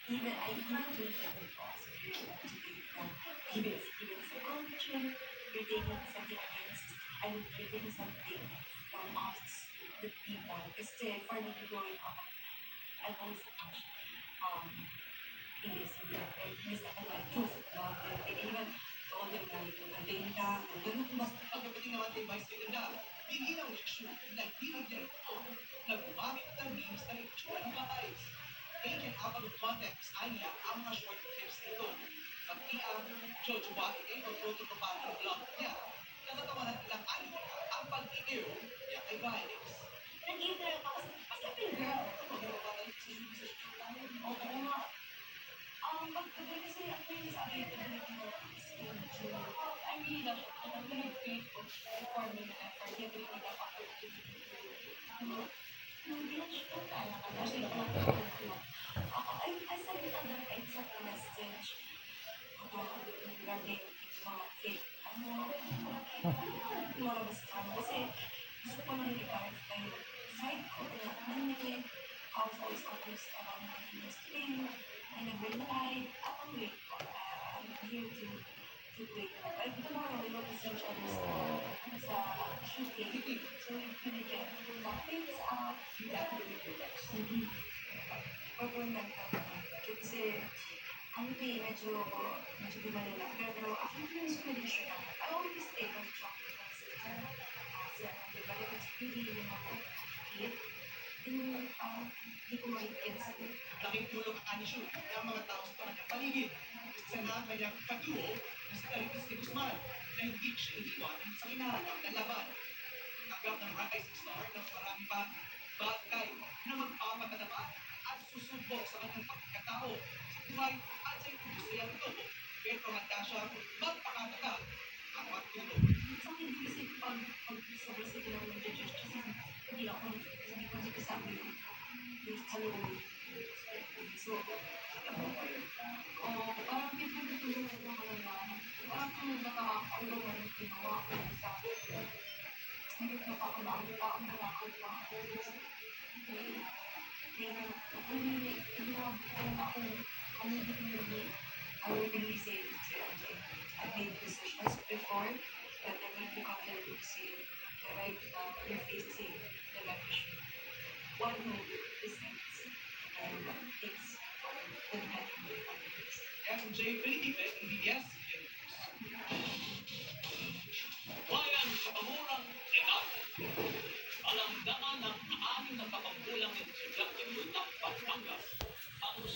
Even I even drink it with boss. Even as a coach, you're taking something against, you're taking something from us, the people. Kasi for me growing up, I've always watched ABS-CBN. Miss ako na truth about it. And even told them na nagbenta, ganun mas Pagdating naman kay Vice Ganda, bigyan ang leksyon na hindi niya ito na gumamit ng memes ng itsura ng guys. Taken out of context, anya ang mga short clips nito. Sa PR, Jojoba, ito protocol ng blog niya. Natatawanan ilang anya ang pag-iiw niya kay Vice. nag-interact ako sa sabi girl. Oo nga. Pagkagabi kasi ako yung sabi ko na I really love it. And I'm really grateful for me na effort. Every day that opportunity to hindi lang siya kaya ka. Kasi ito lang I said it on the exit message regarding mga fake mga scam. Kasi gusto ko lang i-clarify yung side ko na nangyay. I was always honest about my feelings. I never lied. I'm grateful. I'm here to wait. But tomorrow we will see each other sa shooting. So we can talk things out. You definitely do that. Pag-remember kasi medyo gumalala. Pero ako yung solution na I always stay on track with my sister. Diba? It's really yung ako hit. Hindi ko ma-hit sa'yo. Laking tulong ang anisyon ng mga tao sa kanyang paligid. Isa na ang kanyang kaduo na si Caritas de Guzman na hindi siya iniwanan sa kinaharap ng laban. Agap ng rising star ng marami pa bagay na magpapakataba at susubok sa kanyang pagkatao sa buhay at sa industriya nito. Pero handa siya magpakatagal ang magtulong. Sa akin kasi pag sobrang sige lang nag-judge kasi hindi ako sabi yung sa loob. So, parang pinagtutulungan ko na lang. Parang kung nakakaulo man yung ginawa ko sa hindi ko napakabang tao na lakad pa ako. I would really say I made decisions before, but I need to confident to say the right your face say the right one move is next and things for the better. MJ Felipe, DBS,